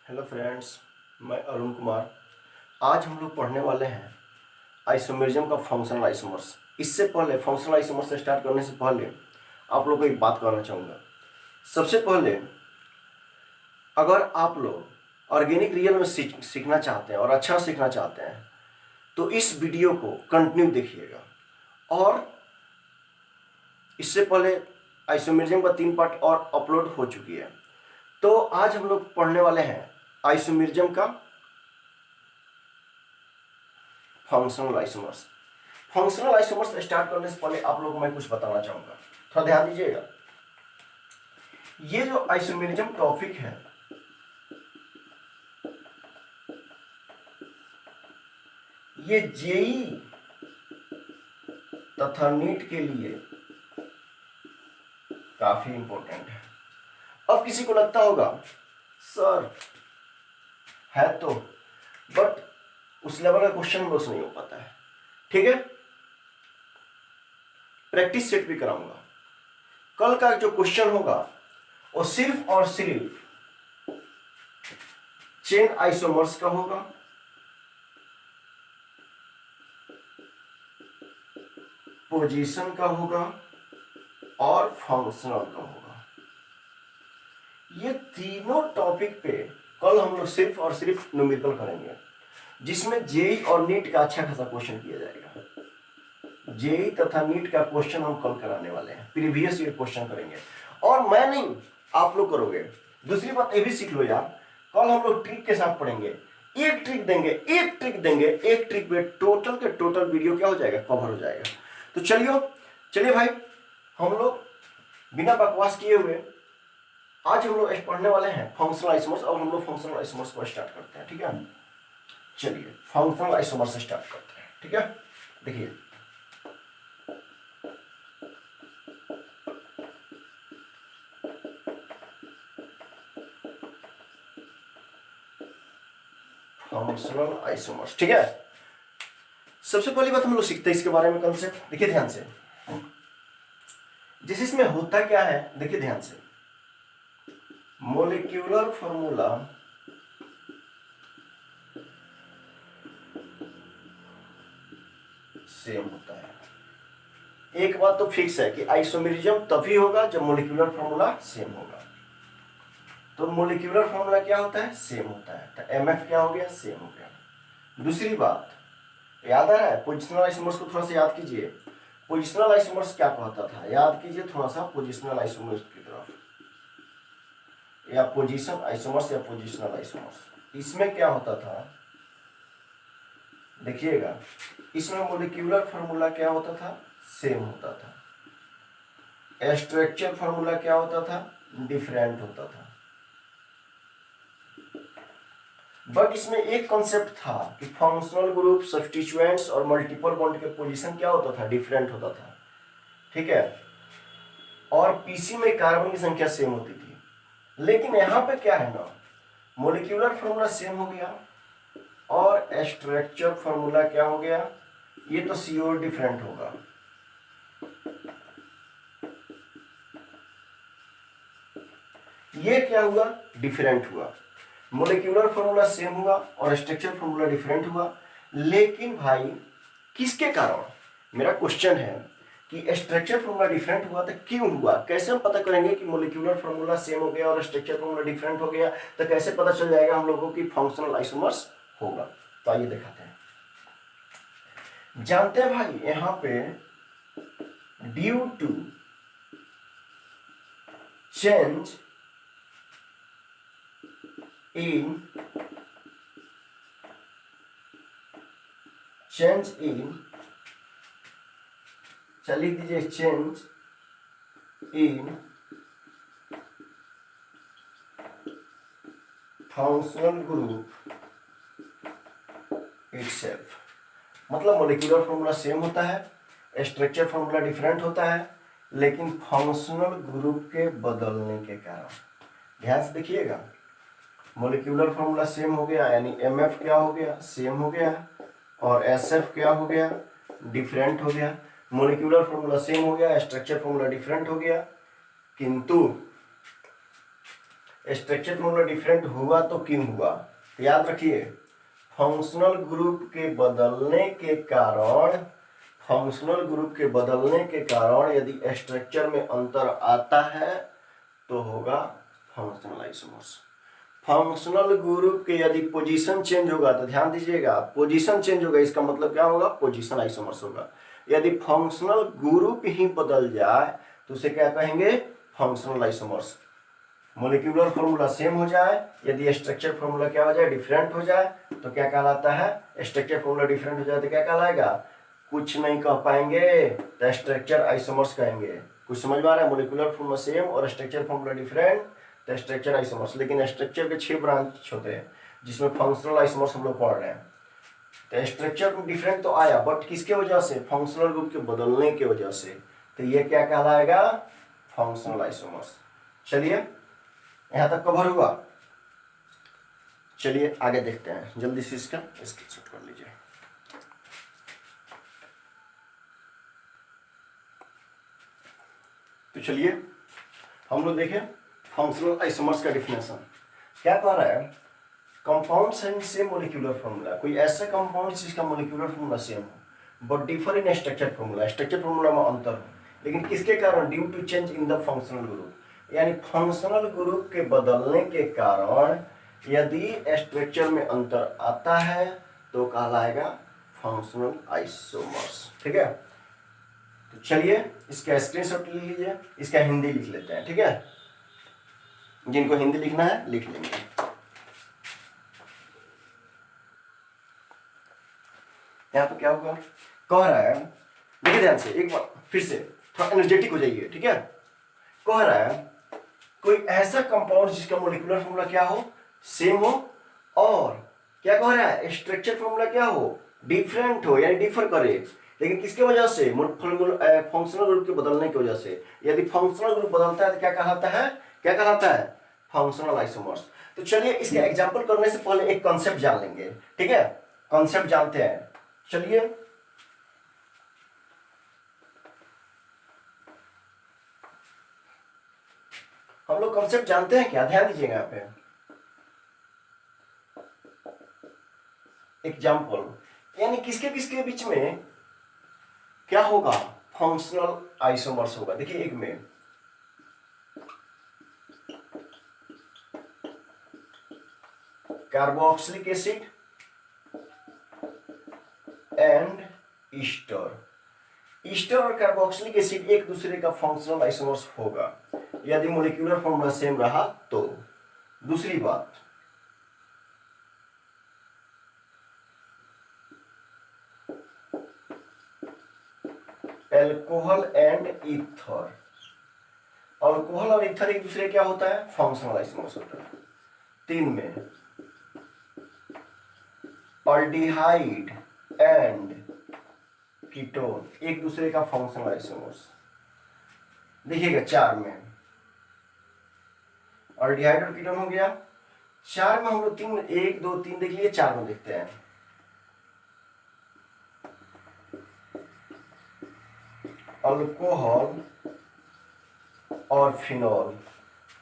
Hello friends, मैं अरुण कुमार। आज हम लोग पढ़ने वाले हैं आइसोमेरिज्म का फंक्शनल आइसोमर्स। इससे पहले फंक्शनल आइसोमर्स से स्टार्ट करने से पहले आप लोग को एक बात कहना चाहूँगा। सबसे पहले अगर आप लोग ऑर्गेनिक रियल में सीखना चाहते हैं और अच्छा सीखना चाहते हैं तो इस वीडियो को कंटिन्यू देखिएगा। और इससे पहले आइसोमेरिज्म का 3 पार्ट और अपलोड हो चुकी है। तो आज हम लोग पढ़ने वाले हैं आइसोमेरिज्म का functional isomers. Functional isomers start करने से पहले आप लोगों को मैं कुछ बताना चाहूंगा, थोड़ा ध्यान दीजिएगा। ये जो आइसोमेरिज्म टॉपिक है ये जेई तथा नीट के लिए काफी इंपॉर्टेंट है। अब किसी को लगता होगा सर है तो, बट उस लेवल का क्वेश्चन हम लोग से नहीं हो पाता है। ठीक है, प्रैक्टिस सेट भी कराऊंगा। कल का जो क्वेश्चन होगा वो सिर्फ और सिर्फ चेन आइसोमर्स का होगा, पोजीशन का होगा और फंक्शनल का होगा। ये तीनों टॉपिक पे कल हम लोग सिर्फ और सिर्फ न्यूमेरिकल करेंगे, जिसमें जेई और नीट का अच्छा खासा क्वेश्चन किया जाएगा। जेई तथा नीट का क्वेश्चन हम कल कराने वाले हैं, प्रीवियस ईयर क्वेश्चन करेंगे। और मैं नहीं, आप लोग करोगे। दूसरी बात ये भी सीख लो यार, कल हम लोग ट्रिक के साथ पढ़ेंगे। एक ट्रिक देंगे, एक ट्रिक पे टोटल के टोटल वीडियो क्या हो जाएगा, कवर हो जाएगा। तो चलिए भाई, हम लोग बिना बकवास किए हुए आज हम लोग पढ़ने वाले हैं फंक्शनल आइसोमर्स। और हम लोग फंक्शनल आइसोमर्स को स्टार्ट करते हैं। ठीक है, चलिए फंक्शनल आइसोमर्स से स्टार्ट करते हैं। ठीक है, देखिए फंक्शनल आइसोमर्स। ठीक है, सबसे पहली बात हम लोग सीखते हैं इसके बारे में कंसेप्ट। देखिए ध्यान से, जिस इसमें होता क्या है, देखिए ध्यान से। मोलिक्यूलर फॉर्मूला सेम होता है। एक बात तो फिक्स है कि आइसोमेरिज्म तभी होगा जब मोलिक्यूलर फॉर्मूला सेम होगा। तो मोलिक्यूलर फॉर्मूला क्या होता है, सेम होता है। तो एमएफ क्या हो गया, सेम हो गया। दूसरी बात याद आ रहा है, पोजिशनल आइसोमर्स को थोड़ा सा याद कीजिए। पोजिशनल आइसोमर्स क्या कहता था, याद कीजिए थोड़ा सा पोजिशनल आइसोमर्स की तरफ, या पोजीशन आइसोमर्स या पोजिशनल आइसोमर्स। इसमें क्या होता था, देखिएगा, इसमें मोलिक्यूलर फॉर्मूला क्या होता था, सेम होता था। स्ट्रक्चर फॉर्मूला क्या होता था, डिफरेंट होता था। बट इसमें एक कॉन्सेप्ट था कि फंक्शनल ग्रुप, सब्स्टिट्यूएंट्स और मल्टीपल बॉन्ड के पोजीशन क्या होता था, डिफरेंट होता था। ठीक है, और पीसी में कार्बन की संख्या सेम होती थी। लेकिन यहां पे क्या है ना, मोलिक्यूलर फॉर्मूला सेम हो गया और स्ट्रक्चर फॉर्मूला क्या हो गया, ये तो सीओ डिफरेंट होगा। ये क्या हुआ, डिफरेंट हुआ। मोलिक्यूलर फॉर्मूला सेम हुआ और स्ट्रक्चर फॉर्मूला डिफरेंट हुआ। लेकिन भाई किसके कारण, मेरा क्वेश्चन है कि स्ट्रक्चर फॉर्मूला डिफरेंट हुआ तो क्यों हुआ, कैसे हम पता करेंगे कि मोलिक्यूलर फॉर्मूला सेम हो गया और स्ट्रक्चर फॉर्मूला डिफरेंट हो गया, तो कैसे पता चल जाएगा हम लोगों की फंक्शनल आइसोमर्स होगा। तो आइए दिखाते हैं। जानते हैं भाई, यहां पे ड्यू टू चेंज इन चलिए दीजिए, change in functional group itself. मतलब मोलिक्यूलर फॉर्मूला सेम होता है, स्ट्रक्चर फॉर्मूला डिफरेंट होता है, लेकिन फंक्शनल ग्रुप के बदलने के कारण, ध्यान से देखिएगा, मोलिक्यूलर फॉर्मूला सेम हो गया यानी एमएफ क्या हो गया, सेम हो गया, और एसएफ क्या हो गया, डिफरेंट हो गया। मोलिक्यूलर फॉर्मूला सेम हो गया, स्ट्रक्चर फॉर्मूला डिफरेंट हो गया, किंतु स्ट्रक्चर फॉर्मूला डिफरेंट हुआ तो क्यों हुआ? तो याद रखिए, फंक्शनल ग्रुप के बदलने के कारण, फंक्शनल ग्रुप के बदलने के कारण यदि स्ट्रक्चर में अंतर आता है तो होगा फंक्शनल आइसोमर्स। फंक्शनल ग्रुप के यदि पोजीशन चेंज होगा तो ध्यान दीजिएगा, पोजीशन चेंज होगा इसका मतलब क्या होगा? पोजीशन आइसोमर्स होगा। यदि फंक्शनल ग्रुप ही बदल जाए तो उसे क्या कहेंगे? Functional isomers. Molecular formula same हो जाए, यदि स्ट्रक्चर फॉर्मूला क्या हो जाए? डिफरेंट हो जाए तो क्या कहलाता है? स्ट्रक्चर फॉर्मूला डिफरेंट हो जाए तो क्या कहलाएगा? कुछ नहीं कह पाएंगे तो स्ट्रक्चर आइसोमर्स कहेंगे। कुछ समझ में आ रहा है? मोलिकुलर फॉर्मूला सेम और स्ट्रक्चर फॉर्मूला डिफरेंट तो स्ट्रक्चर आइसोमर्स। लेकिन स्ट्रक्चर के 6 ब्रांच होते हैं जिसमें फंक्शनल आइसोमर्स हम लोग पढ़ रहे हैं। तो स्ट्रक्चर डिफरेंट तो आया, बट किसके वजह से? फंक्शनल ग्रुप के बदलने की वजह से। तो ये क्या कहलाएगा? Functional isomers. चलिए यहां तक कवर हुआ। चलिए आगे देखते हैं, जल्दी से इसका स्क्रीनशॉट कर लीजिए। तो चलिए हम लोग देखें फंक्शनल आइसोमर्स का डिफिनेशन क्या कह रहा है। कंपाउंड सेम मोलिक्यूलर फॉर्मूला, कोई ऐसा कंपाउंड जिसका मोलिक्यूलर फॉर्मूला सेम हो but differ in structure formula, structure formula में अंतर हो, लेकिन किसके कारण? Due to change in the functional group, यानी फंक्शनल ग्रुप के बदलने के कारण यदि स्ट्रक्चर में अंतर आता है तो कहलाएगा फंक्शनल आइसोमर्स। ठीक है, तो चलिए इसका स्क्रीनशॉट ले लीजिए, इसका हिंदी लिख लेते हैं। ठीक है, जिनको हिंदी लिखना है लिख लेंगे। यहाँ पे क्या होगा? कह रहा है, देखिए ध्यान से एक बार फिर से, थोड़ा एनर्जेटिक हो जाइए। ठीक है, कह रहा है कोई ऐसा कंपाउंड जिसका मोलिकुलर फॉर्मूला क्या हो? सेम हो, और क्या कह रहा है? स्ट्रक्चर फॉर्मूला क्या हो? डिफरेंट हो, यानी डिफर करे, लेकिन किसके वजह से? फंक्शनल ग्रुप के बदलने की वजह से। यदि फंक्शनल ग्रुप बदलता है तो क्या कहलाता है? क्या कहलाता है? Functional isomers. तो चलिए इसके एग्जांपल करने से पहले एक कॉन्सेप्ट जान लेंगे। ठीक है, कॉन्सेप्ट जानते हैं। चलिए हम लोग कॉन्सेप्ट जानते हैं क्या? ध्यान दीजिएगा यहाँ पे। एग्जाम्पल यानी किसके किसके बीच में क्या होगा? फंक्शनल आइसोमर्स होगा। देखिए एक में carboxylic acid and Easter. Easter और कार्बोक्सिलिक एसिड एक दूसरे का फंक्शनल आइसोमर्स होगा यदि मोलिक्यूलर फॉर्मूला सेम रहा तो। दूसरी बात, एल्कोहल एंड ईथर। अल्कोहल और ईथर एक दूसरे क्या होता है? फंक्शनल आइसोमर्स होता है। 3 में अल्डिहाइड एंड कीटोन एक दूसरे का फंक्शनल आइसोमर्स। देखिएगा 4 में अल्डिहाइड और कीटोन हो गया। 4 में हम लोग 3, 1 2 3 देख लिए, 4 में देखते हैं। अल्कोहल और फिनॉल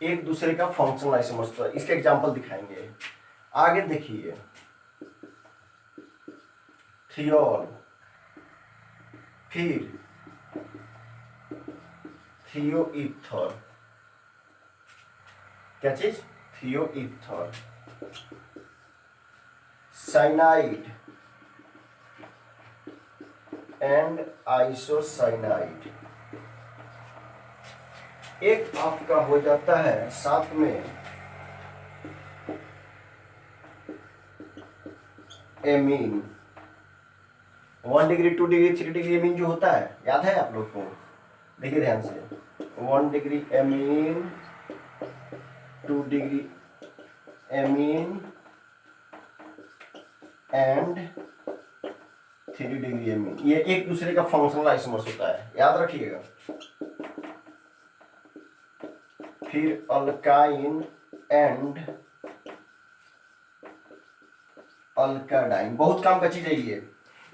एक दूसरे का फंक्शनल आइसोमर्स, तो इसके एग्जांपल दिखाएंगे। आगे देखिए, थियोल, फिर थियोईथर, क्या चीज? थियोईथर, साइनाइड एंड आइसोसाइनाइड एक आपका हो जाता है साथ में amine. 1 degree 2 degree 3 degree amine जो होता है, याद है आप लोग को? देखिए ध्यान से, 1 degree amine, 2 degree amine and 3 degree amine, ये एक दूसरे का फंक्शनल आइसोमर्स होता है, याद रखिएगा। फिर अल्काइन एंड अल्काडाइन, बहुत काम का चीज है ये,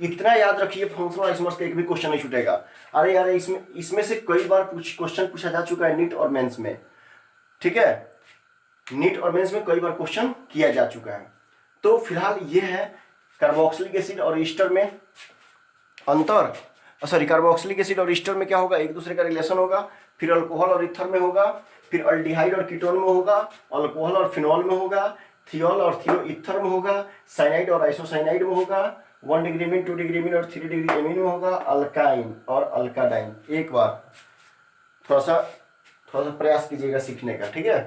इतना याद रखिए। फंक्शनल आइसोमर्स का एक भी क्वेश्चन नहीं छूटेगा। अरे यार इसमें से कई बार क्वेश्चन पूछा जा चुका है नीट और मेंस में। ठीक है, नीट और मेंस में कई बार क्वेश्चन किया जा चुका है। तो फिलहाल ये है कार्बोक्सिलिक एसिड और ईस्टर में अंतर, सॉरी कार्बोक्सिलिक एसिड और ईस्टर में क्या होगा, एक दूसरे का रिलेशन होगा, फिर अल्कोहल और ईथर में होगा, फिर अल्डिहाइड और कीटोन में होगा, अल्कोहल और फिनॉल में होगा, थियोल और थियो ईथर में होगा, साइनाइड और आइसोसाइनाइड में होगा, 1 डिग्री मीन, 2 डिग्री मीन और 3 डिग्री एमीन में होगा, अल्काइन और अल्काडाइन। एक बार थोड़ा सा प्रयास कीजिएगा सीखने का, ठीक है।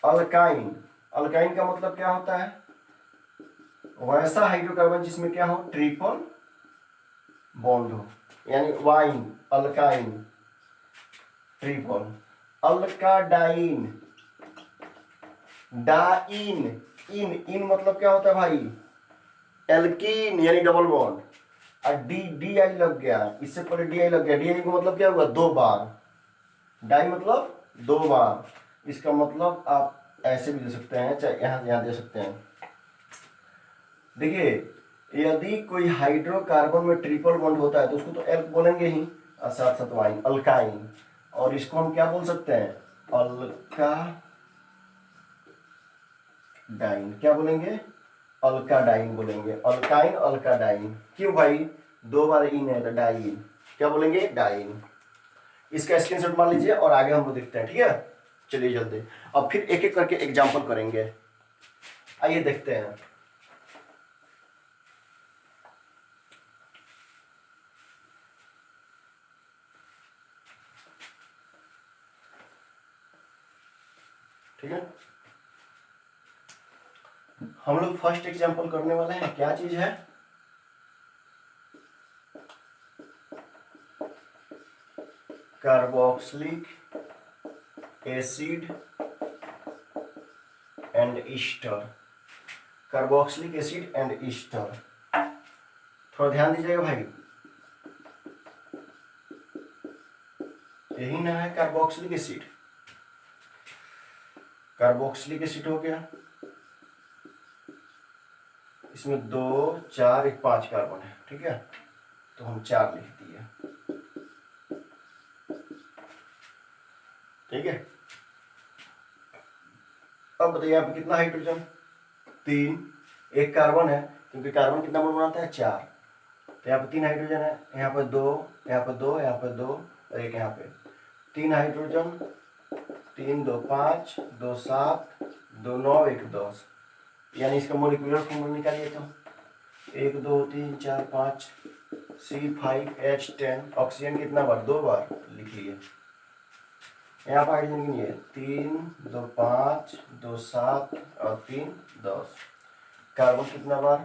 अल्काइन, अल्काइन का मतलब क्या होता है, वैसा हाइड्रोकार्बन जिसमें क्या हो, ट्रिपल बॉन्ड हो, यानी वाइन अल्काइन ट्रिपल। अल्काडाइन, डाइन, इन मतलब क्या होता है भाई, एल्कीन यानी डबल बॉन्ड, और डी आई लग गया, इससे पहले डी आई लग गया, डी आई का मतलब क्या हुआ, 2 बार, डाई मतलब 2 बार। इसका मतलब आप ऐसे भी दे सकते हैं, चाहे यहाँ दे सकते हैं। देखिए यदि कोई हाइड्रोकार्बन में ट्रिपल बॉन्ड होता है तो उसको तो एल्क बोलेंगे ही, और साथ साथ वाइन अल्काइन, और इसको हम क्या बोल सकते हैं, अल्काडाइन। क्या बोलेंगे, अल्काडाइन बोलेंगे, अल्काइन अल्काडाइन। क्यों भाई, 2 बार इन है तो डाइन, क्या बोलेंगे, डाइन। इसका स्क्रीनशॉट मान लीजिए और आगे हम लोग देखते हैं, ठीक है। चलिए जल्दी, अब फिर एक एक करके एग्जाम्पल करेंगे, आइए देखते हैं। ठीक है, हम लोग फर्स्ट एग्जाम्पल करने वाले हैं, क्या चीज है, carboxylic acid and Easter. Carboxylic acid and Easter, थोड़ा ध्यान दीजिएगा भाई, यही ना है कार्बोक्सिलिक एसिड। कार्बोक्सिलिक एसिड हो गया, इसमें 2 4 1 5 कार्बन है, ठीक है, तो हम 4 लिख दिए, ठीक है। अब बताइए यहाँ पे कितना हाइड्रोजन, 3, एक कार्बन है, क्योंकि कार्बन कितना बॉन्ड बनाता है, 4, तो यहाँ पे 3 हाइड्रोजन है, यहाँ पे 2, यहाँ पे 2, यहाँ पे 2 और एक यहाँ पे 3 हाइड्रोजन, 3 2 5 2 7 2 9 1 10, यानी इसका मोलिकुलर फॉर्मूला निकालिए तो 1 2 3 4 5 C5H10, ऑक्सीजन कितना बार, 2 बार लिख लिए। यहाँ पर हाइड्रोजन की नहीं है, 3 2 5 2 7 और 3 10, कार्बन कितना बार,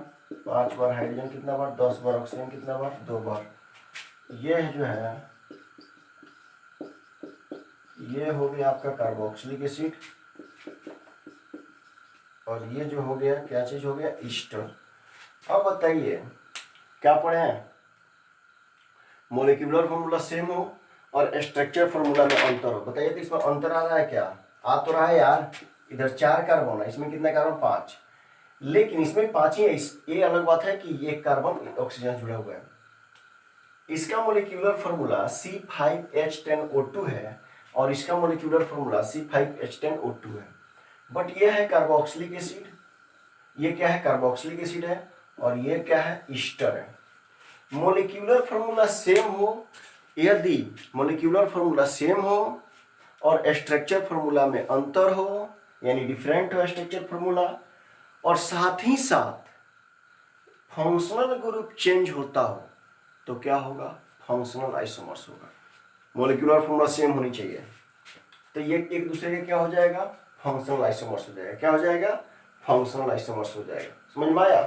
5 बार, हाइड्रोजन कितना बार, 10 बार, ऑक्सीजन कितना बार, 2 बार। ये जो है ये हो गया आपका कार्बोक्सिलिक एसिड, और ये जो हो गया क्या चीज हो गया, ईस्टर। अब बताइए क्या पढ़े हैं, मोलिक्यूलर फॉर्मूला सेम हो और स्ट्रक्चर फॉर्मूला में अंतर हो, बताइए तो इसमें अंतर आ रहा है क्या, आ तो रहा है यार, इधर 4 कार्बन है, इसमें कितना कार्बन, 5, लेकिन इसमें 5 ही है, ये अलग बात है कि ये कार्बन ऑक्सीजन जुड़ा हुआ है। इसका मोलिक्यूलर फॉर्मूला C5H10O2 है और इसका मोलिक्यूलर फॉर्मूला C5H10O2 है, बट ये है कार्बोक्सिलिक एसिड, ये क्या है, कार्बोक्सिलिक एसिड है, और ये क्या है, ईस्टर है। मोलिक्यूलर फॉर्मूला सेम हो, यदि मोलिक्यूलर फॉर्मूला सेम हो और स्ट्रक्चर फॉर्मूला में अंतर हो, यानी डिफरेंट हो स्ट्रक्चर फॉर्मूला, और साथ ही साथ फंक्शनल ग्रुप चेंज होता हो, तो क्या होगा, फंक्शनल आइसोमर्स होगा। मोलिकुलर फॉर्मूला सेम होनी चाहिए, तो ये एक दूसरे के क्या हो जाएगा, फंक्शनल आइसोमर्स हो जाएगा, क्या हो जाएगा, फंक्शनल आइसोमर्स हो जाएगा। समझ में आया,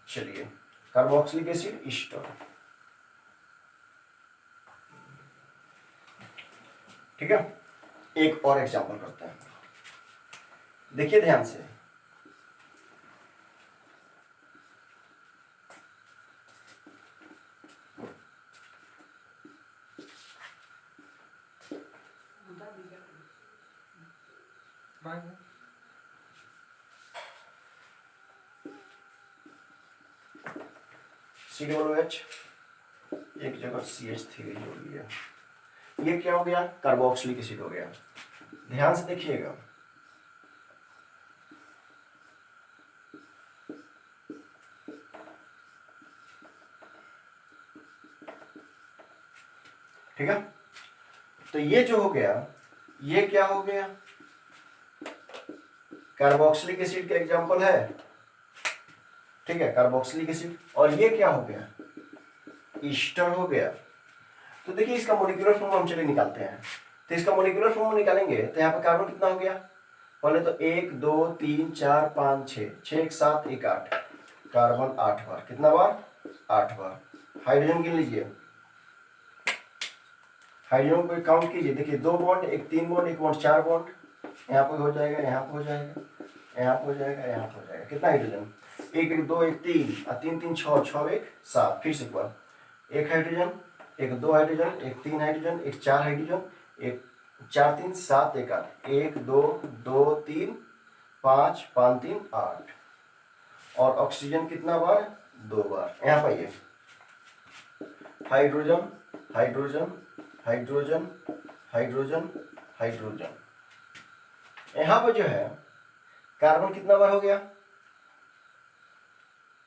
चलिए कार्बोक्सिलिक एसिड ईस्टर, ठीक है। एक और एग्जांपल करते हैं, देखिए ध्यान से, COOH एक जगह CH3 जोड़ लिया, ये क्या हो गया, कार्बोक्सिलिक एसिड हो गया। ध्यान से देखिएगा, ठीक है। तो ये जो हो गया, ये क्या हो गया, कार्बोक्सिलिक एसिड का एग्जांपल है, ठीक है, कार्बोक्सिलिक एसिड। और ये क्या हो गया, ईस्टर हो गया। तो देखिए इसका मॉलिक्यूलर फॉर्म हम चलिए निकालते हैं। तो इसका मॉलिक्यूलर फॉर्म निकालेंगे तो यहाँ पे कार्बन कितना हो गया, पहले तो 1 2 3 4 5 6, 6 1 7 1 8, कार्बन 8 बार, कितना बार, 8 बार। हाइड्रोजन गिन लीजिए, हाइड्रोजन को काउंट कीजिए, देखिए 2 बॉन्ड, एक 3 बॉन्ड, एक बॉन्ड 4 बॉन्ड, यहाँ पे हो जाएगा, यहाँ पे हो जाएगा, यहाँ पे हो जाएगा, यहाँ पे हो जाएगा। कितना हाइड्रोजन, 1 1 2 1 3, 3 3 6 6 1 7। फिर से एक बार, एक हाइड्रोजन, एक 2 हाइड्रोजन, एक 3 हाइड्रोजन, एक 4 हाइड्रोजन, एक 4 3 7 1 8, 1 2 2 3 5 5 3 8। और ऑक्सीजन कितना बार, 2 बार। यहाँ पाइए, hydrogen hydrogen hydrogen hydrogen hydrogen. यहाँ पर जो है कार्बन कितना बार हो गया,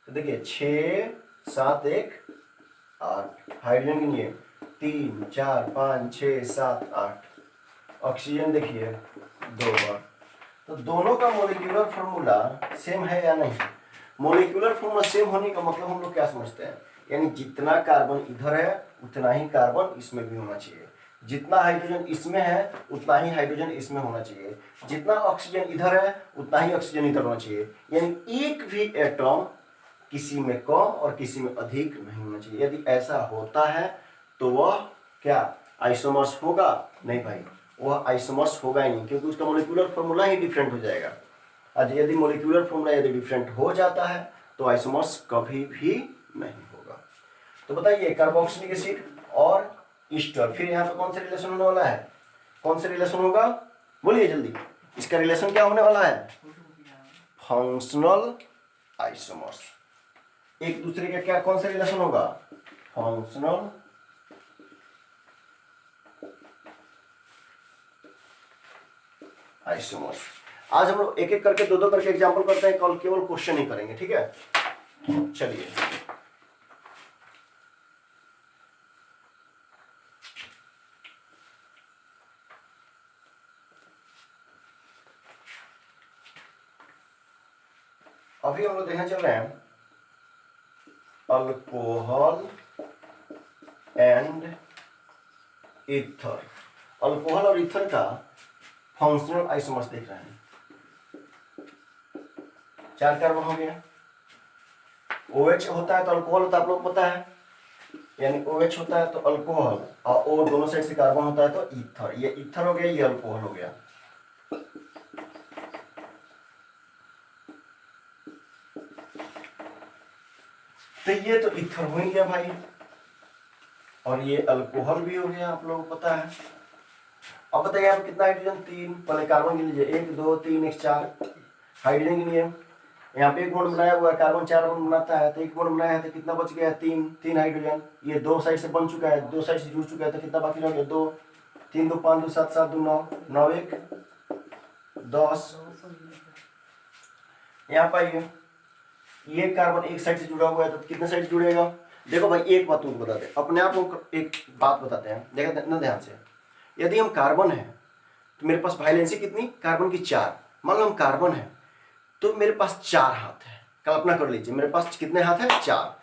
तो देखिए 6 7 1 8। हाइड्रोजन गिनिए, 3 4 5 6 7 8। ऑक्सीजन देखिए 2 बार। तो दोनों का मोलिक्यूलर फॉर्मूला सेम है या नहीं। मोलिक्यूलर फॉर्मूला सेम होने का मतलब हम लोग क्या समझते हैं, यानी जितना कार्बन इधर है उतना ही कार्बन इसमें भी होना चाहिए, जितना हाइड्रोजन इसमें है उतना ही हाइड्रोजन इसमें होना चाहिए, जितना ऑक्सीजन इधर है उतना ही ऑक्सीजन इधर होना चाहिए। यानी एक भी एटम किसी में कम और किसी में अधिक नहीं होना चाहिए। यदि ऐसा होता है तो वह क्या आइसोमर्स होगा, नहीं भाई, वह आइसोमर्स होगा ही नहीं, क्योंकि उसका मोलिक्यूलर फॉर्मूला ही डिफरेंट हो जाएगा। आज यदि मोलिक्यूलर फॉर्मूला यदि डिफरेंट हो जाता है तो आइसोमर्स कभी भी नहीं होगा। तो बताइए कार्बोक्सिलिक एसिड और ईस्टर, फिर यहाँ पे कौन सा रिलेशन होने वाला है, कौन सा रिलेशन होगा, बोलिए जल्दी। इसका रिलेशन क्या होने वाला है, फंक्शनल आइसोमर्स। एक दूसरे का क्या कौन सा रिलेशन होगा, फंक्शनल आइसोमर्स। आज हम लोग एक एक करके दो दो करके एग्जांपल करते हैं, कल केवल क्वेश्चन ही करेंगे, ठीक है। चलिए अभी हम लोग देखने चल रहे हैं अल्कोहल एंड ईथर। अल्कोहल और ईथर का फंक्शनल आइसोमर्स देख रहे हैं। 4 कार्बन हो गया, OH होता है तो अल्कोहल होता है, आप लोग पता है, यानी OH होता है तो अल्कोहल और O दोनों साइड से कार्बन होता है तो ईथर। ये ईथर हो गया, ये अल्कोहल हो गया। तो ये तो ईथर हो ही गया भाई, और ये अल्कोहल भी हो गया, आप लोगों को पता है। अब बताइए आप कितना हाइड्रोजन, 3, पहले कार्बन गिन लीजिए, 1 2 3 1 4। हाइड्रोजन गिनिए, यहाँ पे एक बॉन्ड बनाया हुआ है, कार्बन 4 बॉन्ड बनाता है, तो एक बॉन्ड बनाया है तो कितना बच गया, 3 हाइड्रोजन। ये 2 साइड से बन चुका है, 2 साइड से जुड़ चुका है, तो कितना बाकी रह गया, 2 3 2 5 2 7 7 2 9 9 1 10। यहाँ पाइए ये कार्बन एक साइड से जुड़ा हुआ है तो कितने साइड जुड़ेगा। देखो भाई एक बात तुमको बताते हैं, अपने आप को एक बात बताते हैं, देखो ना ध्यान से। यदि हम कार्बन है तो मेरे पास वाइलेंसी कितनी, कार्बन की 4। मान लो हम कार्बन है तो मेरे पास 4 हाथ है, कल्पना कर लीजिए मेरे पास कितने हाथ है, 4।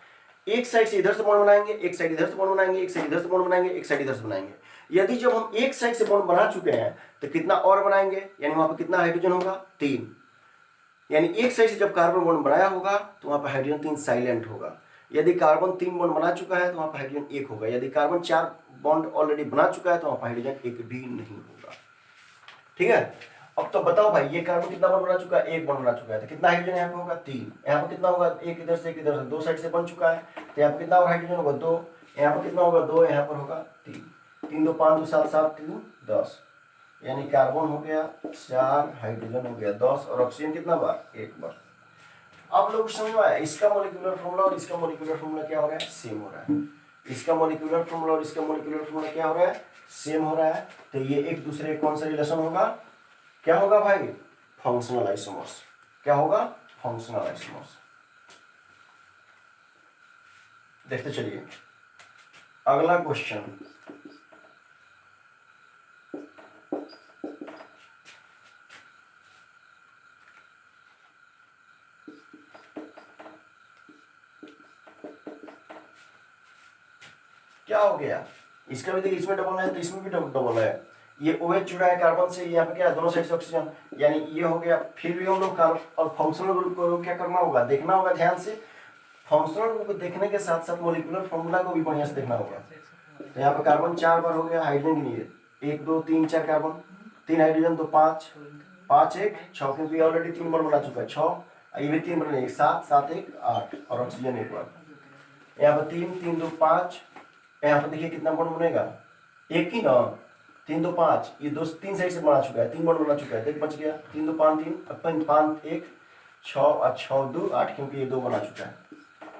एक साइड से इधर से बॉन्ड बनाएंगे, एक साइड इधर से बॉन्ड बनाएंगे, एक साइड इधर से बॉन्ड बनाएंगे, एक साइड इधर से बनाएंगे। यदि जब हम एक साइड से बॉन्ड बना चुके हैं तो कितना और बनाएंगे, यानी वहां पर कितना हाइड्रोजन होगा, 3। यानी एक साइड से जब कार्बन बॉन्ड बनाया होगा तो वहां पर हाइड्रोजन 3 साइलेंट होगा। यदि कार्बन 3 बॉन्ड बना चुका है तो वहां पर हाइड्रोजन 1 होगा। यदि कार्बन 4 बॉन्ड ऑलरेडी बना चुका है तो वहां पर हाइड्रोजन 1 भी नहीं होगा, ठीक है। अब तो बताओ भाई ये कार्बन कितना बॉन्ड बना चुका है, 1 बॉन्ड बना चुका है, तो कितना हाइड्रोजन यहाँ पे होगा, 3। यहाँ पे कितना होगा, एक इधर से एक इधर से, 2 साइड से बन चुका है, तो यहाँ पे कितना और हाइड्रोजन होगा, 2। यहाँ पर कितना होगा, 2, यहाँ पर होगा 3। 3 2 5 2 7 7 3 10, यानी कार्बन हो गया 4, हाइड्रोजन हो गया 10, और ऑक्सीजन कितना बार, 1 बार। आप लोग समझ में आया, इसका मॉलिक्यूलर फॉर्मूला और इसका मॉलिक्यूलर फॉर्मूला क्या हो रहा है, सेम हो रहा है। इसका मॉलिक्यूलर फॉर्मूला और इसका मॉलिक्यूलर फॉर्मूला क्या हो रहा है, सेम हो रहा है। तो ये एक दूसरे कौन सा रिलेशन होगा, क्या होगा भाई, फंक्शनल आइसोमर्स। क्या होगा, फंक्शनल आइसोमर्स। देखते चलिए अगला क्वेश्चन। क्या हो गया, इसका भी देखिए इसमें डबल है तो इसमें भी डबल है, ये OH जुड़ा है कार्बन से, यहाँ पे क्या है दोनों साइड से ऑक्सीजन, यानी ये हो गया। फिर भी हम लोग और फंक्शनल ग्रुप को क्या करना होगा, देखना होगा ध्यान से। फंक्शनल ग्रुप को देखने के साथ साथ मोलिकुलर फॉर्मूला को भी बढ़िया से देखना होगा। तो यहाँ पे कार्बन 4 बार हो गया, हाइड्रोजन गिनिए 1 2 3 4 कार्बन, 3 हाइड्रोजन तो 5 5 1 6, क्योंकि ऑलरेडी 3 बार बना चुका है 6, ये भी 3 बार 7 7 1 8 और ऑक्सीजन 1 बार। यहाँ पर 3 3 2 5, यहाँ पर देखिए कितना बॉन्ड बनेगा, एक ही ना, 3 2 5, ये 2 3 साइड से बना चुका है, 3 बॉन्ड बना चुका है, तो एक बच गया, 3 2 5 3 अपन 5 1 6 और 6 2 8, क्योंकि ये 2 बना चुका है।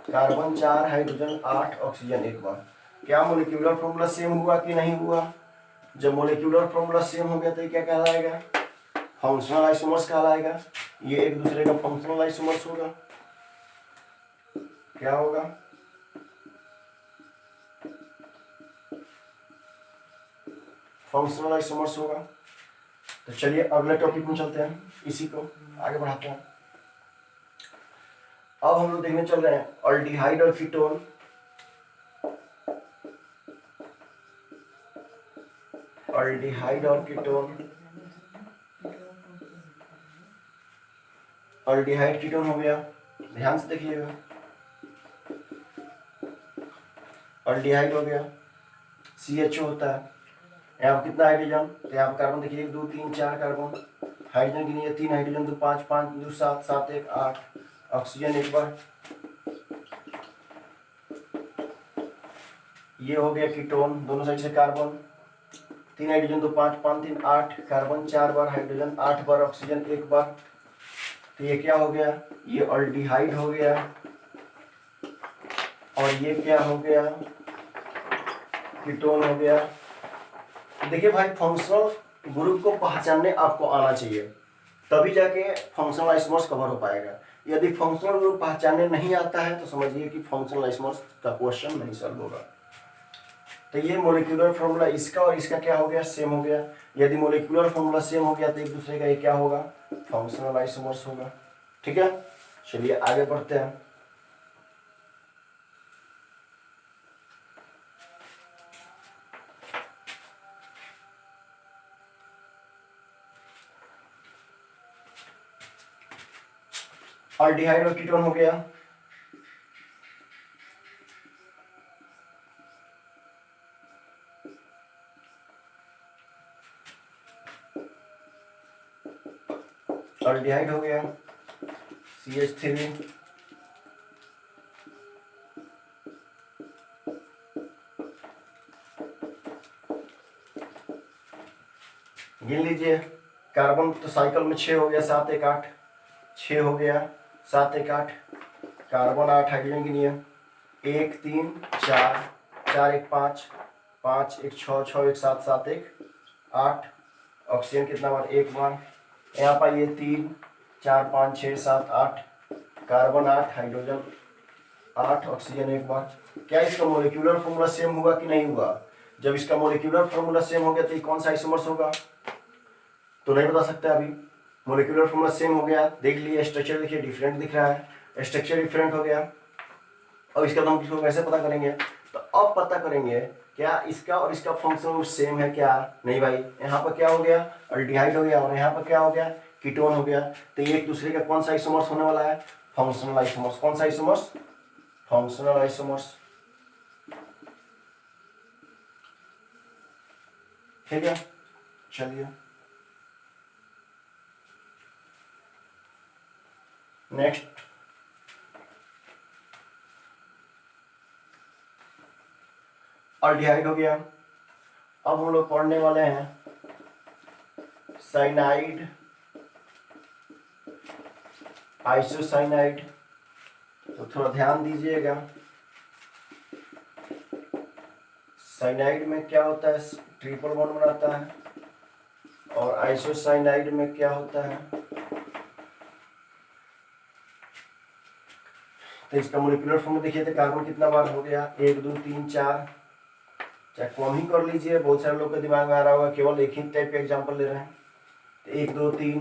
कार्बन 4 हाइड्रोजन 8 ऑक्सीजन 1 बार। क्या मोलिक्यूलर फॉर्मूला सेम हुआ कि नहीं हुआ? जब मोलिक्यूलर फॉर्मूला सेम हो गया तो ये क्या कहलाएगा, फंक्शनल आइसोमर्स कहलाएगा। ये एक दूसरे का फंक्शनल आइसोमर्स होगा। क्या होगा, फंक्शनल आइसोमर्स होगा। तो चलिए अगले टॉपिक में चलते हैं, इसी को आगे बढ़ाते हैं। अब हम लोग देखने चल रहे हैं अल्डिहाइड और कीटोन। अल्डिहाइड और कीटोन, अल्डिहाइड कीटोन हो गया, ध्यान से देखिएगा। अल्डिहाइड हो गया, CHO होता है। यहाँ पर कितना हाइड्रोजन, तो यहाँ पर कार्बन देखिए 1 2 3 4 कार्बन, हाइड्रोजन गिनिए 3 हाइड्रोजन तो 5 5 2 7 7 1 8, ऑक्सीजन 1 बार। ये हो गया कीटोन, दोनों साइड से कार्बन, 3 हाइड्रोजन तो 5 5 3 8, कार्बन 4 बार, हाइड्रोजन 8 बार, ऑक्सीजन 1 बार। तो ये क्या हो गया, ये अल्डिहाइड हो गया, और ये क्या हो गया, कीटोन हो गया। देखिए भाई, फंक्शनल ग्रुप को पहचानने आपको आना चाहिए, तभी जाके फंक्शनल आइसोमर्स कवर हो पाएगा। यदि फंक्शनल ग्रुप पहचानने नहीं आता है तो समझिए कि फंक्शनल आइसोमर्स का क्वेश्चन नहीं सॉल्व होगा। तो ये मोलिकुलर फॉर्मूला इसका और इसका क्या हो गया, सेम हो गया। यदि मोलिकुलर फॉर्मूला सेम हो गया तो एक दूसरे का ये क्या होगा, फंक्शनल आइसोमर्स होगा। ठीक है, चलिए आगे बढ़ते हैं। अल्डिहाइड और कीटोन हो गया। अल्डिहाइड हो गया, CH3, गिन लीजिए। कार्बन तो साइकिल में 6 हो गया, 7 1 8, 6 हो गया, 7 1 8, कार्बन 8, हाइड्रोजन गिनिए 1 3 4 4 1 5 5 1 6 6 1 7 7 1 8, ऑक्सीजन कितना बार, 1 बार। यहाँ पर ये 3 4 5 6 7 8, कार्बन 8, हाइड्रोजन 8, ऑक्सीजन 1 बार। क्या इसका मोलिक्यूलर फॉर्मूला सेम हुआ कि नहीं हुआ? जब इसका मोलिक्यूलर फॉर्मूला सेम हो गया तो ये कौन सा आइसोमर्स होगा, तो नहीं बता सकते अभी। मोलिकुलर फॉर्मूला सेम हो गया, देख लिए, स्ट्रक्चर देखिए डिफरेंट दिख रहा है, स्ट्रक्चर डिफरेंट हो गया। अब इसका हम किसको कैसे पता करेंगे, तो अब पता करेंगे क्या इसका और इसका फंक्शन सेम है क्या, नहीं भाई। यहाँ पर क्या हो गया, अल्डिहाइड हो गया, और यहाँ पर क्या हो गया, कीटोन हो गया। तो ये एक दूसरे का कौन सा आइसोमर्स होने वाला है, फंक्शनल आइसोमर्स। कौन सा आइसोमर्स, फंक्शनल आइसोमर्स। ठीक है, चलिए नेक्स्ट। अल्डिहाइड हो गया। अब हम लोग पढ़ने वाले हैं साइनाइड, आइसोसाइनाइड। तो थोड़ा ध्यान दीजिएगा, साइनाइड में क्या होता है, ट्रिपल बॉन्ड बनाता है, और आइसोसाइनाइड में क्या होता है, तो इसका मोलिकुलर फॉर्मूला देखिए। तो कार्बन कितना बार हो गया, 1 2 3 4, चाहे कम ही कर लीजिए, बहुत सारे लोग के दिमाग में आ रहा होगा, केवल एक ही टाइप का एग्जाम्पल ले रहे हैं। तो 1 2 3,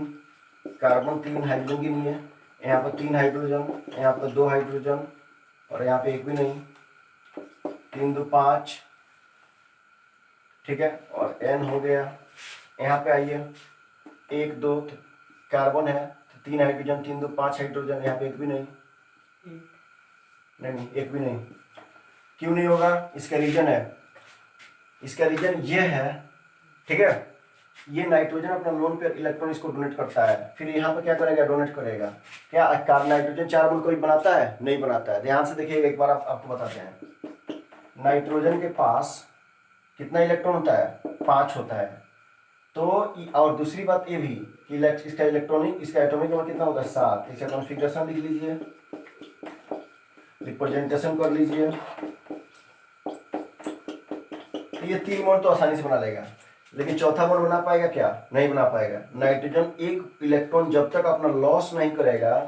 कार्बन 3, हाइड्रोजन की नहीं है, यहाँ पर 3 हाइड्रोजन, यहाँ पर 2 हाइड्रोजन, और यहाँ पे एक भी नहीं, 3 2 5, ठीक है, और N हो गया। यहाँ पे आइए, 1 2 कार्बन है तो 3 हाइड्रोजन, 3 2 5 हाइड्रोजन, यहाँ पे एक भी नहीं, नहीं एक भी नहीं। क्यों नहीं होगा? इसका रीजन है, इसका रीजन ये है, ठीक है। ये नाइट्रोजन अपना लोन पेयर इलेक्ट्रॉन इसको डोनेट करता है, फिर यहाँ पे क्या करेगा? डोनेट करेगा। क्या नाइट्रोजन 4 बॉन्ड कोई बनाता है? नहीं बनाता है। ध्यान से देखिएगा, एक बार आपको बताते हैं। नाइट्रोजन के पास कितना इलेक्ट्रॉन होता है? 5 होता है। तो और दूसरी बात ये भी कि इसका इलेक्ट्रॉनिक, इसका एटॉमिक नंबर कितना होता है? 7। इसका कॉन्फ़िगरेशन लिख लीजिए, रिप्रेजेंटेशन कर लीजिए। तो ये 3 बॉन्ड तो आसानी से बना लेगा, लेकिन चौथा बॉन्ड बना पाएगा क्या? नहीं बना पाएगा। नाइट्रोजन एक इलेक्ट्रॉन जब तक अपना लॉस नहीं करेगा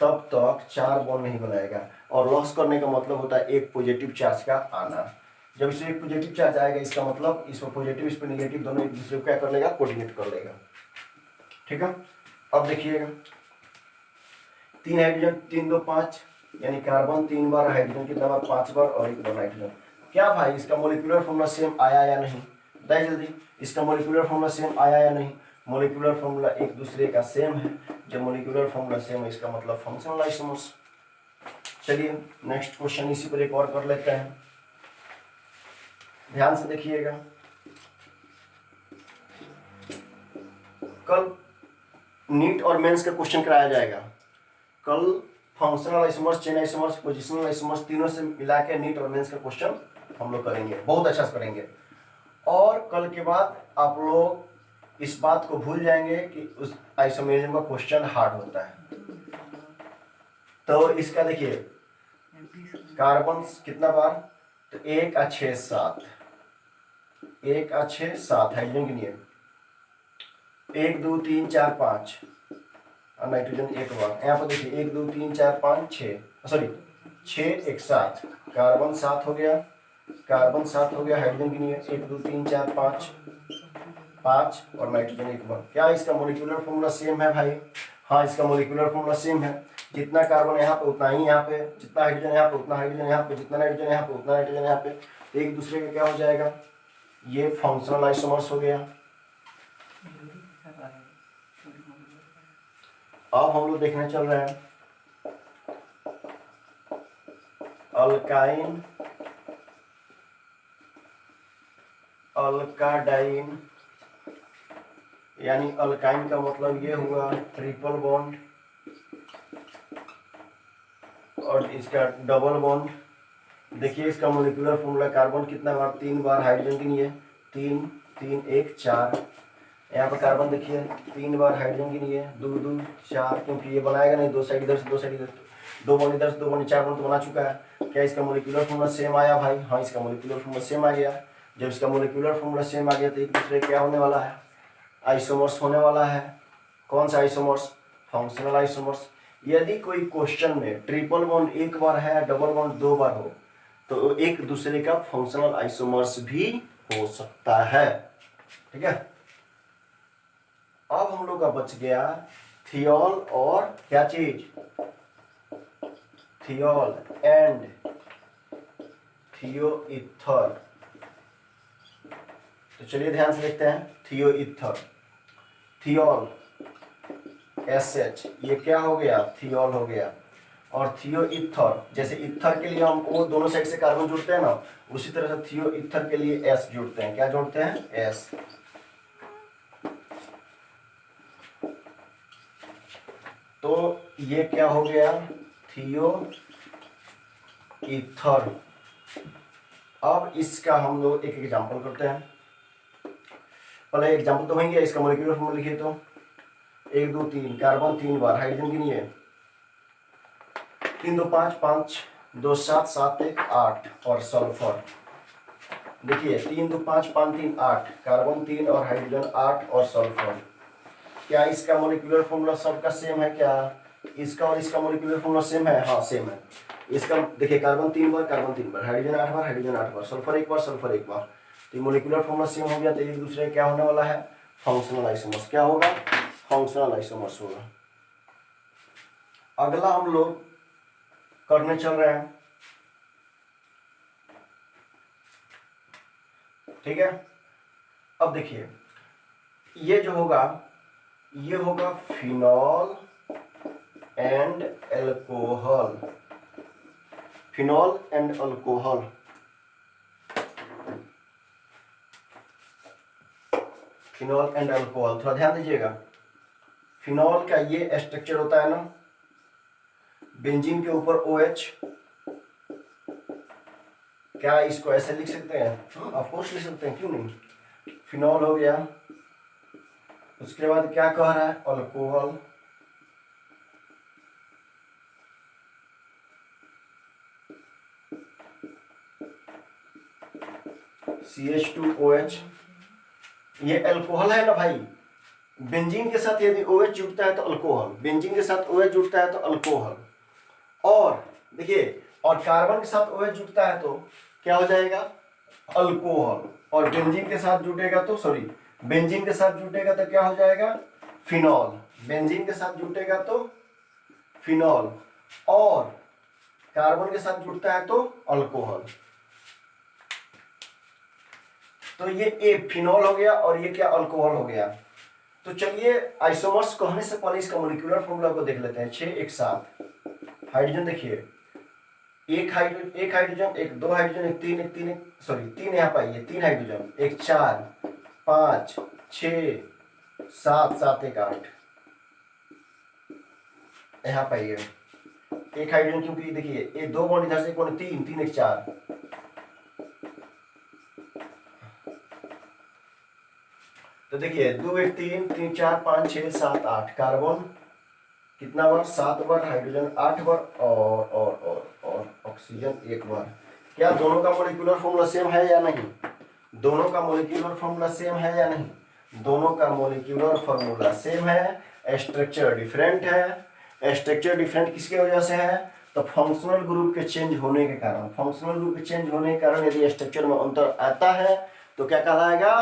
तब तक 4 बॉन्ड नहीं बनाएगा। और लॉस करने का मतलब होता है एक पॉजिटिव चार्ज का आना। जब इसमें एक पॉजिटिव चार्ज आएगा, इसका मतलब इस पर पॉजिटिव, इस पर नेगेटिव, दोनों एक दूसरे को क्या कर लेगा? कोऑर्डिनेट कर लेगा। ठीक है, अब देखिएगा, 3 हाइड्रोजन, 3 2 5, यानी कार्बन 3 बार, हाइड्रोजन कितना बार? 5 बार, और 1 बार नाइट्रोजन। क्या भाई इसका मोलिकुलर फॉर्मूला सेम आया या नहीं? बताइए जल्दी, इसका मोलिकुलर फॉर्मूला सेम आया या नहीं? मोलिकुलर फॉर्मूला एक दूसरे का सेम है। जब मोलिकुलर फॉर्मूला सेम है, इसका मतलब फंक्शनल आइसोमर्स। चलिए नेक्स्ट क्वेश्चन इसी पर एक और कर लेते हैं, ध्यान से देखिएगा। कल नीट और मेंस का क्वेश्चन कराया जाएगा। कल functional isomers, chain isomers, positional isomers, तीनों से मिला के नीट और मेंस का क्वेश्चन हम लोग करेंगे, बहुत अच्छा से करेंगे। और कल के बाद आप लोग इस बात को भूल जाएंगे कि उस आइसोमेरिज्म का क्वेश्चन हार्ड होता है। तो इसका देखिए, कार्बन कितना बार? तो 1 और 6 7, 1 और 6 7 हाइड्रोजन के लिए 1 2 3 4 5, और नाइट्रोजन 1 बार। यहाँ पर देखिए 1 2 3 4 5 6, सॉरी 6 1 7, कार्बन 7 हो गया, कार्बन 7 हो गया। हाइड्रोजन के लिए 1 2 3 4 5 5, और नाइट्रोजन 1 बार। क्या इसका मोलिकुलर फॉर्मूला सेम है भाई? हाँ, इसका मोलिकुलर फॉर्मूला सेम है। जितना कार्बन यहाँ पे उतना ही यहाँ पे, जितना हाइड्रोजन यहाँ पे उतना हाइड्रोजन यहाँ पे, जितना नाइट्रोजन यहाँ पे उतना नाइट्रोजन यहाँ पे। तो एक दूसरे का क्या हो जाएगा? ये फंक्शनल आइसोमर्स हो गया। अब हम लोग देखने चल रहे हैं अल्काइन, अल्काडाइन, यानी अल्काइन का मतलब ये हुआ ट्रिपल बॉन्ड, और इसका डबल बॉन्ड। देखिए इसका मोलिकुलर फॉर्मूला, कार्बन कितना बार? 3 बार, हाइड्रोजन के लिए 3 3 1 4। यहाँ पर कार्बन देखिए 3 बार, हाइड्रोजन के लिए 2 2 4, क्योंकि ये बनाएगा नहीं, 2 साइड इधर से 2 साइड इधर, 2 बॉन्ड इधर से 2 बॉन्ड, 4 बॉन्ड तो बना चुका है। क्या इसका मोलिकुलर फॉर्मूला सेम आया भाई? हाँ, इसका मोलिकुलर फॉर्मूला सेम आ गया। जब इसका मोलिकुलर फॉर्मूला सेम आ गया तो एक दूसरे क्या होने वाला है? आइसोमर्स होने वाला है। कौन सा आइसोमर्स? Functional isomers. यदि कोई क्वेश्चन में ट्रिपल बॉन्ड 1 बार है, डबल बॉन्ड 2 बार हो, तो एक दूसरे का फंक्शनल आइसोमर्स भी हो सकता है। ठीक है, अब हम लोग का बच गया थियोल और क्या चीज? Thiol and thioether. तो चलिए ध्यान से देखते हैं। थियोईथर, थियोल SH, ये क्या हो गया? थियोल हो गया। और थियोईथर, जैसे ईथर के लिए हम वो दोनों साइड से कार्बन जुड़ते हैं ना, उसी तरह से थियोईथर के लिए S जुड़ते हैं। क्या जोड़ते हैं? S। तो ये क्या हो गया? थियोईथर। अब इसका हम लोग एक एग्जांपल करते हैं। पहले एग्जांपल तो होंगे, इसका मॉलिक्यूलर फॉर्मूला लिखिए। तो 1 2 3, कार्बन 3 बार, हाइड्रोजन के लिए 3 2 5 5 2 7 7 1 8, और सल्फर देखिए 3 2 5 5 3 8, कार्बन 3 और हाइड्रोजन 8 और सल्फर। क्या इसका मॉलिक्यूलर फॉर्मूला सबका सेम है? क्या इसका और इसका मॉलिक्यूलर फॉर्मूला सेम है? हाँ सेम है। इसका देखिए कार्बन 3 बार, कार्बन 3 बार, हाइड्रोजन 8 बार, हाइड्रोजन 8 बार, सल्फर 1 बार, सल्फर 1 बार। तो मॉलिक्यूलर फॉर्मूला सेम हो गया, तो एक दूसरे क्या होने वाला है? Functional isomers. क्या होगा? फंक्शनल आइसोमर्स होगा। अगला हम लोग करने चल रहे हैं, ठीक है, अब देखिए ये जो होगा ये होगा phenol and alcohol, phenol and alcohol. Phenol and alcohol, थोड़ा ध्यान दीजिएगा। फिनॉल का ये स्ट्रक्चर होता है ना, बेंजीन के ऊपर OH, क्या इसको ऐसे लिख सकते हैं? ऑफ कोर्स लिख सकते हैं, क्यों नहीं। फिनॉल हो गया, उसके बाद क्या कह रहा है? अल्कोहल। CH2OH, ये अल्कोहल है ना भाई। बेंजीन के साथ यदि OH जुड़ता है तो अल्कोहल, बेंजीन के साथ OH जुड़ता है तो अल्कोहल। और देखिए, और कार्बन के साथ OH जुड़ता है तो क्या हो जाएगा? अल्कोहल। और बेंजीन के साथ जुटेगा तो बेंजीन के साथ जुटेगा तो क्या हो जाएगा? फिनॉल। बेंजीन के साथ जुटेगा तो फिनॉल, और कार्बन के साथ जुड़ता है तो अल्कोहल। तो ये फिनॉल हो गया और ये क्या? अल्कोहल हो गया। तो चलिए आइसोमर्स कहने से पहले इसका मॉलिक्यूलर फॉर्मूला को देख लेते हैं। 6 1 7 हाइड्रोजन, देखिए एक हाइड्रोजन, एक 2 हाइड्रोजन, एक 3 एक 3 एक तीन यहाँ पाइए, 3 हाइड्रोजन, एक 4 5 6 7 7 1 8 यहाँ पाइए एक हाइड्रोजन, क्योंकि देखिए ये 2 बॉन्ड इधर से, एक बॉन्ड 3 3 1 4। तो देखिए 2 1 3 3 4 5 6 7 8, कार्बन कितना बार? 7 बार, हाइड्रोजन 8 बार, और ऑक्सीजन 1 बार। क्या दोनों का मॉलिक्यूलर फॉर्मूला सेम है या नहीं? दोनों का मॉलिक्यूलर फॉर्मूला सेम है या नहीं? दोनों का मॉलिक्यूलर फॉर्मूला सेम है, स्ट्रक्चर डिफरेंट है। स्ट्रक्चर डिफरेंट किसकी वजह से है? तो फंक्शनल ग्रुप के चेंज होने के कारण। फंक्शनल ग्रुप के चेंज होने के कारण यदि स्ट्रक्चर में अंतर आता है तो क्या कहलाएगा?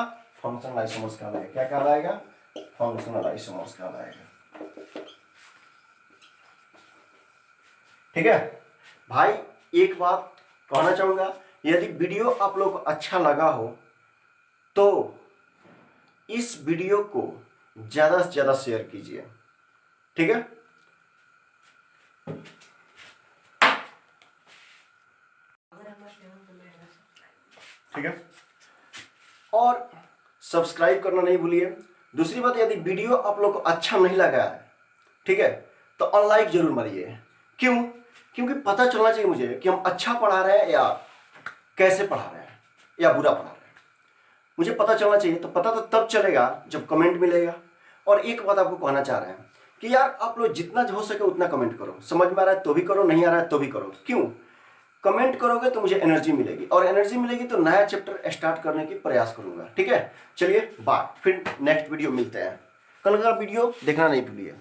फंक्शनल आइसोमर्स कहलाएगा। क्या कहलाएगा? फंक्शनल आइसोमर्स कहलाएगा। ठीक है भाई, एक बात कहना चाहूंगा, यदि वीडियो आप लोग को अच्छा लगा हो तो इस वीडियो को ज्यादा से ज्यादा शेयर कीजिए। ठीक है, ठीक है, और सब्सक्राइब करना नहीं भूलिए। दूसरी बात, यदि वीडियो आप लोग को अच्छा नहीं लगा है, ठीक है, तो अनलाइक जरूर मारिए। क्यों? क्योंकि पता चलना चाहिए मुझे कि हम अच्छा पढ़ा रहे हैं या कैसे पढ़ा रहे हैं या बुरा पढ़ा रहे हैं। मुझे पता चलना चाहिए। तो पता तो तब चलेगा जब कमेंट मिलेगा। और एक बात आपको कहना चाह रहे हैं कि यार आप लोग जितना हो सके उतना कमेंट करो। समझ में आ रहा है तो भी करो, नहीं आ रहा है तो भी करो। क्यों? कमेंट करोगे तो मुझे एनर्जी मिलेगी, और एनर्जी मिलेगी तो नया चैप्टर स्टार्ट करने की प्रयास करूंगा। ठीक है, चलिए बाय, फिर नेक्स्ट वीडियो मिलते हैं। कल का वीडियो देखना नहीं भूलिए।